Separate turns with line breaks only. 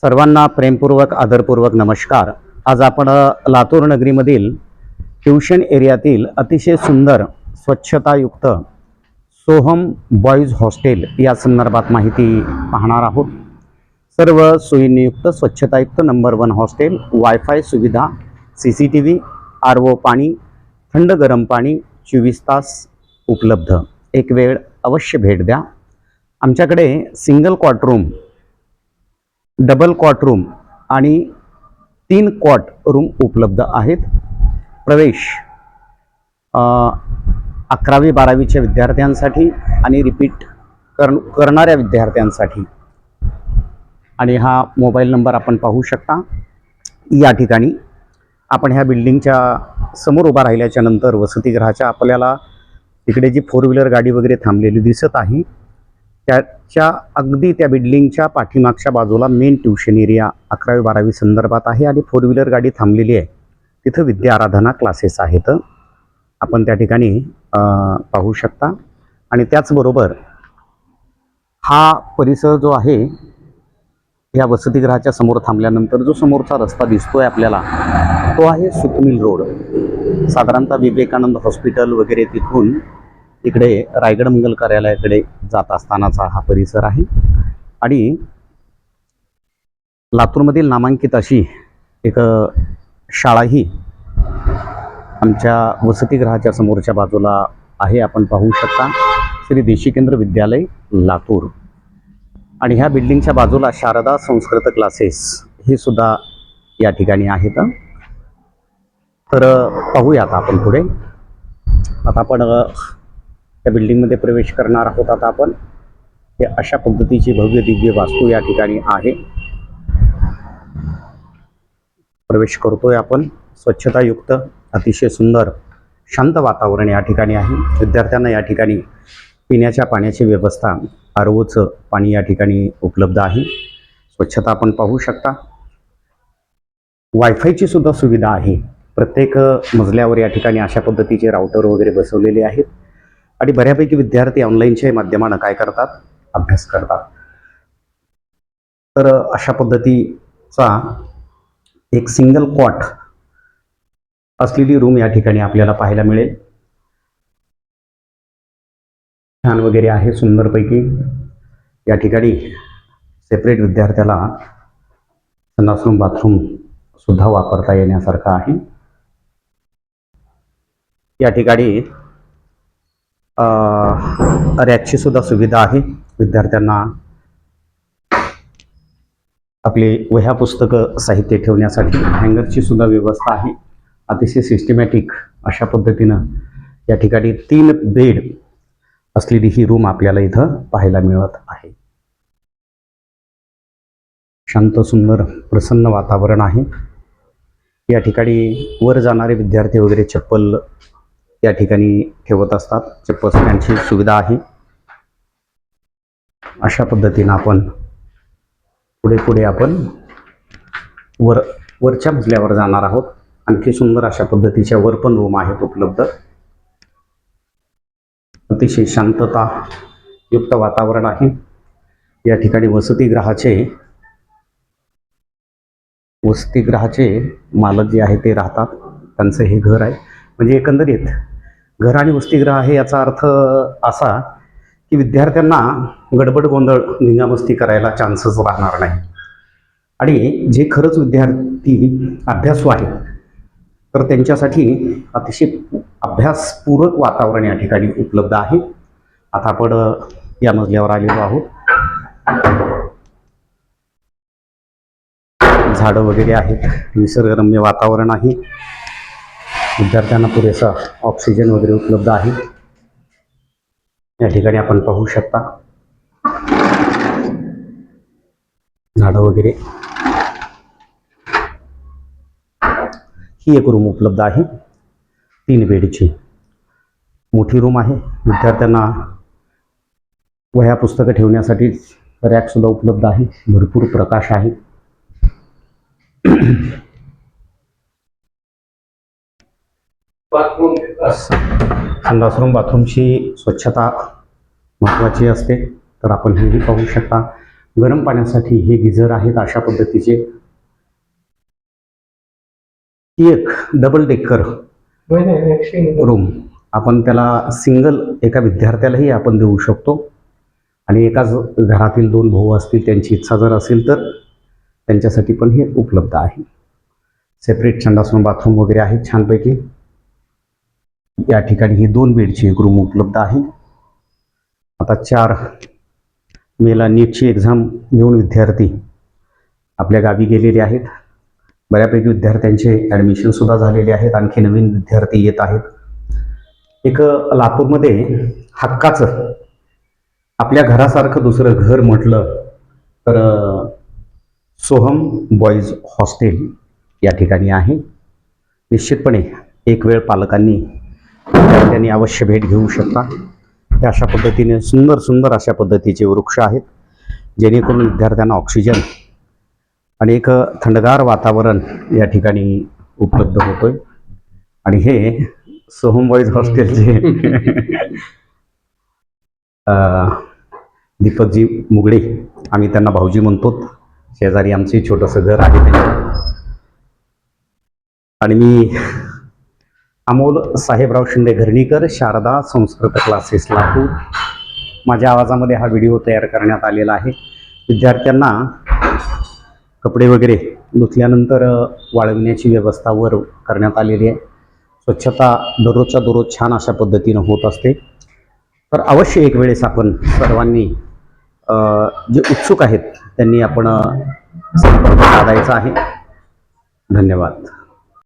सर्वांना प्रेमपूर्वक आदरपूर्वक नमस्कार। आज आपण लातूर नगरीमधील ट्यूशन एरियातील अतिशय सुंदर स्वच्छतायुक्त सोहम बॉईज हॉस्टेल या संदर्भात माहिती पाहणार आहोत। सर्व सोयींयुक्त स्वच्छतायुक्त नंबर 1 हॉस्टेल, वायफाय सुविधा, CCTV, RO पाणी, थंड गरम पाणी 24 तास उपलब्ध। एक वेळ अवश्य भेट द्या। आमच्याकडे single cot room, double cot room आणि 3 कॉट रूम उपलब्ध आहेत। प्रवेश 11वी-12वीच्या विद्यार्थ्यांसाठी आणि रिपीट करणाऱ्या विद्यार्थ्यांसाठी। आणि हा मोबाईल नंबर आपण पाहू शकता। या ठिकाणी आपण ह्या बिल्डिंगच्या समोर उभा राहिल्याच्या नंतर वसतिगृहाच्या आपल्याला इकडे जी 4 व्हीलर गाडी वगैरे थांबलेली दिसत आहे, त्याच्या अगदी त्या बिल्डिंगच्या पाठीमागच्या बाजूला मेन ट्यूशन एरिया 11वी-12वी संदर्भात आहे आणि 4 व्हीलर गाडी थांबलेली आहे। तिथं विद्या आराधना क्लासेस आहेत, आपण त्या ठिकाणी पाहू शकता। आणि त्याचबरोबर हा परिसर जो आहे, या वसतिगृहाच्या समोर थांबल्यानंतर जो समोरचा रस्ता दिसतोय आपल्याला, तो आहे सुतमिल रोड। साधारणतः विवेकानंद हॉस्पिटल वगैरे तिथून इकडे रायगड मंगल कार्यालयाकडे जात असतानाचा हा परिसर आहे। आणि लातूरमधील नामांकित अशी एक शाळाही आमच्या वसतिगृहाच्या समोरच्या बाजूला आहे, आपण पाहू शकता। श्री देशिकेंद्र विद्यालय लातूर। आणि ह्या बिल्डिंगच्या बाजूला शारदा संस्कृत क्लासेस हे सुद्धा या ठिकाणी आहेत। तर पाहूयात आपण पुढे। आता आपण त्या बिल्डिंगमध्ये प्रवेश करणार आहोत। आता आपण हे अशा पद्धतीची भव्य दिव्य वास्तू या ठिकाणी आहे। प्रवेश करतोय आपण। स्वच्छतायुक्त अतिशय सुंदर शांत वातावरण या ठिकाणी आहे। विद्यार्थ्यांना या ठिकाणी पिण्याच्या पाण्याची व्यवस्था, ROचं पाणी या ठिकाणी उपलब्ध आहे। स्वच्छता आपण पाहू शकता। वायफायची सुद्धा सुविधा आहे। प्रत्येक मजल्यावर या ठिकाणी अशा पद्धतीचे राउटर वगैरे बसवलेले आहेत। आणि बऱ्यापैकी विद्यार्थी ऑनलाईनच्या माध्यमाने काय करतात, अभ्यास करतात। तर अशा पद्धतीचा एक सिंगल कॉट असलेली रूम या ठिकाणी आपल्याला पाहायला मिळेल। फॅन वगैरे आहे सुंदरपैकी। या ठिकाणी सेपरेट विद्यार्थ्याला संडास रूम, बाथरूम सुद्धा वापरता येण्यासारखं आहे। या ठिकाणी रॅकची सुद्धा सुविधा आहे। विद्यार्थ्यांना आपले वह्या पुस्तकं साहित्य ठेवण्यासाठी हँगरची सुद्धा व्यवस्था आहे। अतिशय सिस्टमॅटिक अशा पद्धतीनं या ठिकाणी 3 बेड असलेली ही रूम आपल्याला इथं पाहायला मिळत आहे। शांत सुंदर प्रसन्न वातावरण आहे। या ठिकाणी वर जाणारे विद्यार्थी वगैरे चप्पल या ठिकाणी ठेवत असतात। चप्पल स्टँडची सुविधा आहे। अशा पद्धतीनं आपण पुढे आपण वरच्या मजल्यावर जाणार आहोत। आणखी सुंदर अशा पद्धतीच्या वर पण रूम आहेत उपलब्ध। अतिशय शांतता युक्त वातावरण आहे। या ठिकाणी वसतिगृहाचे मालक जे आहे ते राहतात, त्यांचं हे घर आहे। म्हणजे एकंदरीत घर आणि वसतिगृह आहे याचा अर्थ असा की विद्यार्थ्यांना गडबड गोंधळ धिंगामस्ती करायला चान्सेस राहणार नाही। आणि जे खरंच विद्यार्थी अभ्यासू आहेत तर त्यांच्यासाठी अतिशय अभ्यासपूरक वातावरण या ठिकाणी उपलब्ध आहे। आता आपण या मजल्यावर आलेलो आहोत। झाडं वगैरे आहेत, निसर्गरम्य वातावरण आहे। विद्यार्थ्यांना पुरेसा ऑक्सिजन वगैरे उपलब्ध आहे। या ठिकाणी आपण पाहू शकता झाडं वगैरे। ही एक रूम उपलब्ध आहे 3 बेडची, मोठी रूम आहे। विद्यार्थ्यांना वह्या पुस्तकं ठेवण्यासाठी रॅक सुद्धा उपलब्ध आहे। भरपूर प्रकाश आहे। संडास रूम, बाथरूमची स्वच्छता महत्त्वाची असते, तर आपण हेही पाहू शकता। गरम पाण्यासाठी हे गिझर आहेत अशा पद्धतीचे. ही एक डबल डेकर रूम, आपण त्याला सिंगल एका विद्यार्थ्यालाही आपण देऊ शकतो आणि एकाच घरातील 2 भाऊ असतील त्यांची इच्छा जर असेल तर त्यांच्यासाठी पण हे उपलब्ध आहे. सेपरेट संडास बाथरूम वगैरे आहे छानपैकी. या ठिकाणी ही 2 बेडची एक रूम उपलब्ध आहे. आता 4 मेला नीटची एक्झाम देऊन विद्यार्थी आपल्या गावी गेलेले आहेत. बऱ्यापैकी विद्यार्थ्यांचे ॲडमिशनसुद्धा झालेले आहेत. आणखी नवीन विद्यार्थी येत आहेत. एक लातूरमध्ये हक्काचं आपल्या घरासारखं दुसरं घर म्हटलं तर सोहम बॉईज हॉस्टेल या ठिकाणी आहे. निश्चितपणे एक वेळ पालकांनी विद्यार्थ्यांनी अवश्य भेट घेऊ शकता. हे अशा पद्धतीने सुंदर अशा पद्धतीचे वृक्ष आहेत जेणेकरून विद्यार्थ्यांना ऑक्सिजन आणि एक थंडगार वातावरण या ठिकाणी उपलब्ध होतोय. आणि हे सोहम बॉईज हॉस्टेलचे दीपकजी मुगडे, आम्ही त्यांना भाऊजी म्हणतो. शेजारी आमचे छोटंसं घर आहे त्यांचं. आणि मी अमोल साहेबराव शिंदे घरणीकर, शारदा संस्कृत क्लासेस लातूर. माझ्या आवाजामध्ये हा व्हिडिओ तयार करण्यात आलेला आहे. विद्यार्थ्यांना कपडे वगैरे धुतल्यानंतर वाळविण्याची व्यवस्था वर करण्यात आलेली आहे. स्वच्छता दररोजच्या दररोज छान अशा पद्धतीनं होत असते. तर अवश्य एक वेळेस आपण सर्वांनी जे उत्सुक आहेत त्यांनी आपण संपर्क साधायचा आहे. धन्यवाद.